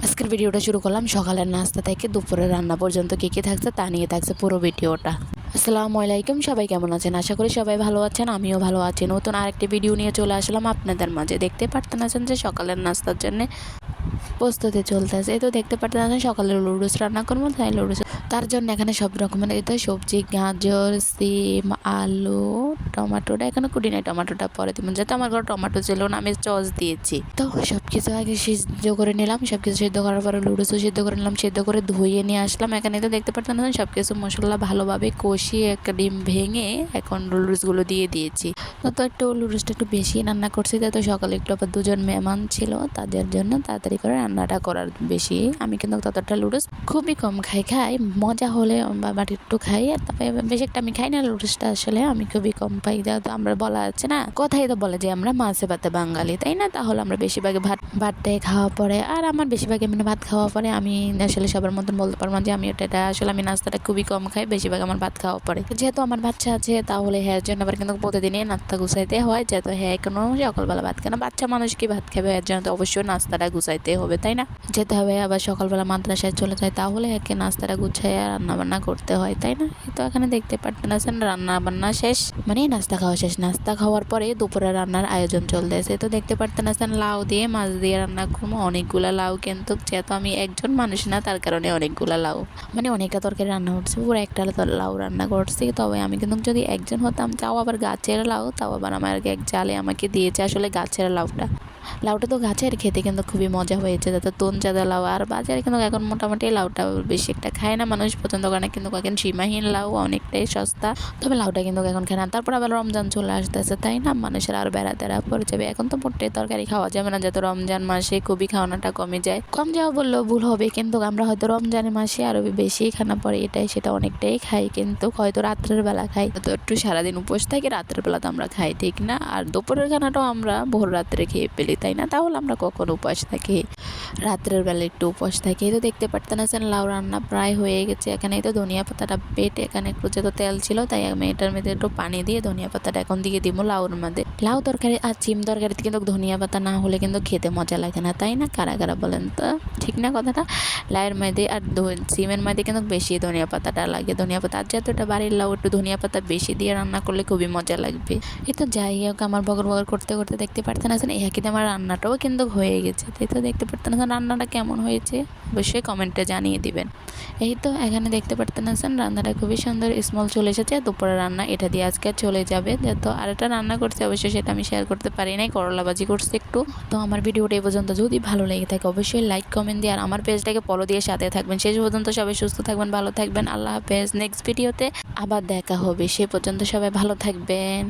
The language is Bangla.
আজকের ভিডিওটা শুরু করলাম সকালের নাস্তা থেকে দুপুরের রান্না পর্যন্ত কী কী থাকছে তা নিয়ে থাকছে পুরো ভিডিওটা। আসসালামু আলাইকুম, সবাই কেমন আছেন? আশা করি সবাই ভালো আছেন, আমিও ভালো আছি। নতুন আরেকটি ভিডিও নিয়ে চলে আসলাম আপনাদের মাঝে। দেখতে পারতেন আছেন যে সকালের নাস্তার জন্য প্রস্তুতি চলতেছে। এই তো দেখতে পারতেন আছেন সকালে লুডুস রান্না করবো, তাই লুডুস তার জন্য এখানে সব রকমের এই সবজি, গাজর, সিম, আলু, টমেটোটা এখানে কুটি নাই, টমেটোটা পরে দিব, যেহেতু আমার ঘরে টমেটো ছিল না আমি সস দিয়েছি। তো সব কিছু আগে সিদ্ধ করে নিলাম, সব কিছু সিদ্ধ করার পরে লুডুসও সিদ্ধ করে নিলাম, সিদ্ধ করে ধুয়ে নিয়ে আসলাম। এখানে তো দেখতে পাচ্ছেন সব কিছু মশলা ভালোভাবে কষিয়ে একটা ডিম ভেঙে এখন লুডুসগুলো দিয়ে দিয়েছি। তো একটু লুডুসটা একটু বেশি রান্না করছি, তাই তো সকালে একটু আবার দুজন মেহমান ছিল, তাদের জন্য তাড়াতাড়ি করে রান্নাটা করার বেশি। আমি কিন্তু ততটা লুডুস খুবই কম খাই মজা হলে বাট একটু খাই, আর তারপরে বেশি একটা আমি খাই না লুডুসটা, আসলে আমি খুবই কম পাই। যেহেতু আমরা বলা আছে না, কথাই তো বলে যে আমরা মাছে ভাতে বাঙালি, তাই না? তাহলে আমরা বেশিরভাগ ভাতটাই খাওয়া পরে, আর আমার বেশিরভাগ এমনি ভাত খাওয়া পরে। আমি আসলে সবার মতন বলতে পারবো না যে আমি এটা আসলে আমি নাস্তাটা খুবই কম খাই, বেশিরভাগ আমার ভাত খাওয়া পরে। যেহেতু আমার বাচ্চা আছে তাহলে হ্যাঁ জন্য আবার কিন্তু প্রতিদিনই নাস্তা গুছাইতে হয়, যেহেতু হ্যাঁ কোনো সকালবেলা ভাত কেন বাচ্চা মানুষ কি ভাত খাবে, এর জন্য তো অবশ্যই নাস্তাটা গুছাইতে হবে, তাই না? যেতে হবে আবার সকালবেলা মাদ্রাসায় চলে যায়, তাহলে একে নাস্তাটা গুছাই আর রান্না বান্না করতে হয়, তাই না? তো এখানে দেখতে পারতেন রান্না বান্না শেষ, মানে নাস্তা খাওয়া শেষ। নাস্তা খাওয়ার পরে দুপুরে রান্নার আয়োজন চলতেছে। তো দেখতে পারতেন লাউ দিয়ে মাছ দিয়ে রান্না করবো, অনেকগুলা লাউ, কিন্তু যেহেতু আমি একজন মানুষ না তার কারণে অনেকগুলা লাউ, মানে অনেকটা তরকারি রান্না করছি, পুরো একটা লাউ রান্না করছি। তবে আমি কিন্তু যদি একজন হতাম, তাও আবার গাছের লাউ, তাও আবার আমার এক জালে আমাকে দিয়েছে আসলে গাছের লাউটা তো গাছের, খেতে কিন্তু খুবই মজা হয়েছে। যাতে তুনচাঁদা লাউ, আর বাজারে কিন্তু এখন মোটামুটি লাউটা বেশি একটা খায় না মানুষ, পছন্দ করে না, কিন্তু এখন সীমাহীন লাউ অনেকটাই সস্তা, তবে লাউটা কিন্তু এখন খায় না। তারপর আবার রমজান চলে আসতেছে, তাই না? মানুষের আর বেড়াতে পড়ে যাবে, এখন তো মোটে তরকারি খাওয়া যাবে না, যেহেতু রমজান মাসে খুবই খাওয়ানোটা কমে যায়। কম যাওয়া বললেও ভুল হবে, কিন্তু আমরা হয়তো রমজানের মাসে আরো বেশি খানা পড়ে, সেটা অনেকটাই খাই, কিন্তু হয়তো রাত্রের বেলা খাই, তো একটু সারাদিন উপোস থাকি, রাত্রের বেলা তো আমরা খাই, ঠিক না? আর দুপুরের খানাটাও আমরা ভোর রাত্রে খেয়ে ফেলি, তাই না? তাহলে আমরা কখন উপবাস থাকি? রাত্রের বেলা একটু উপবাস থাকি। তো দেখতে পারতেন আছেন লাউ রান্না প্রায় হয়ে গেছে। এখানে তো ধনিয়া পাতাটা বেটে, এখানে একটু যেহেতু তেল ছিল তাই আমি এটার মধ্যে একটু পানি দিয়ে ধনিয়া পাতাটা এখন দিয়ে দিব লাউর মধ্যে। লাউ তরকারি আর চিম তরকারিতে কিন্তু ধনিয়া পাতা না হলে কিন্তু খেতে মজা লাগে না, তাই না? কারা কারা বলেন তো, ঠিক না কথাটা? লাউয়ের মধ্যে আর চিমের মধ্যে কিন্তু বেশি ধনিয়া পাতাটা লাগে। ধনিয়া পাতা আর যেহেতু এটা বাড়ির লাউ, একটু ধনিয়া পাতা বেশি দিয়ে রান্না করলে খুবই মজা লাগবে। এই তো যাই হোক, আমার বগর করতে করতে দেখতে পারতেন আছেন এই হাকিতে আমার রান্নাটাও কিন্তু হয়ে গেছে। তাই তো দেখতে পারতেন আছেন রান্নাটা কেমন হয়েছে অবশ্যই কমেন্টে জানিয়ে দিবেন। এই তো এখানে দেখতে পারতেন আছেন রান্নাটা খুবই সুন্দর স্মল চলে এসেছে। দুপুরে রান্না এটা দিয়ে আজকে চলে যাবে। যেহেতু আরেকটা রান্না করছে, অবশ্যই সেটা আমি শেয়ার করতে পারি নাই, করলা ভাজি করছি একটু। তো আমার ভিডিওটা এই পর্যন্ত যদি ভালো লেগে থাকে অবশ্যই লাইক কমেন্ট দিয়ে আর আমার পেজটাকে ফলো দিয়ে সাথে থাকবেন। শেষ পর্যন্ত সবাই সুস্থ থাকবেন, ভালো থাকবেন। আল্লাহ হাফেজ। নেক্সট ভিডিওতে আবার দেখা হবে, সে পর্যন্ত সবাই ভালো থাকবেন।